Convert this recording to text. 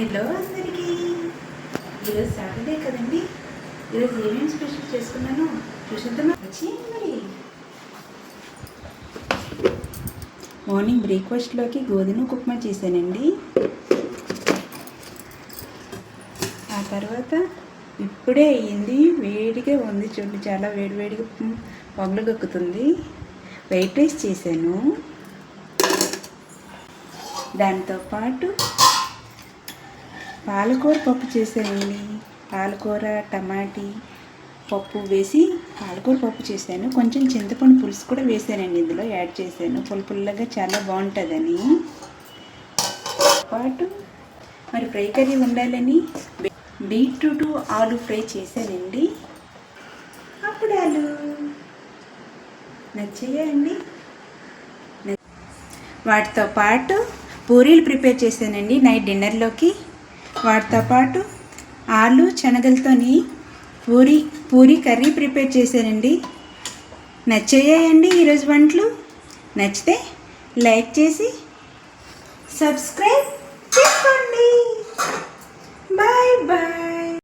Hello అందరికీ. ఈరోజు Saturday కదండి. ఈరోజు ఏమేమి స్పెషల్ చేసుకున్నాను చూసేద్దామా? వచ్చేయండి మరి. మార్నింగ్ బ్రేక్ఫాస్ట్లోకి గోధుమ ఉప్మా చేశానండి. ఆ తర్వాత ఇప్పుడే అయ్యింది, వేడిగా ఉంది చూడండి, చాలా వేడివేడిగా పొగలు గొక్కుతుంది. వైట్ రైస్ చేశాను. దాంతోపాటు పాలకూర పప్పు చేశానండి. పాలకూర టమాటీ పప్పు వేసి పాలకూర పప్పు చేశాను. కొంచెం చింతపండు పులుసు కూడా వేసానండి, ఇందులో యాడ్ చేశాను, పుల్లగా చాలా బాగుంటుందని. పాటు మరి ఫ్రై కర్రీ ఉండాలని బీట్రూట్ ఆలు ఫ్రై చేశానండి. అప్పుడాలు నచ్చాయండి. వాటితో పాటు పూరీలు ప్రిపేర్ చేశానండి నైట్ డిన్నర్లోకి. వాటితో పాటు ఆలు శనగలతోని పూరీ కర్రీ ప్రిపేర్ చేశానండి. నచ్చాయండి ఈరోజు వంటలు. నచ్చితే లైక్ చేసి సబ్స్క్రైబ్ చేసుకోండి. Bye bye.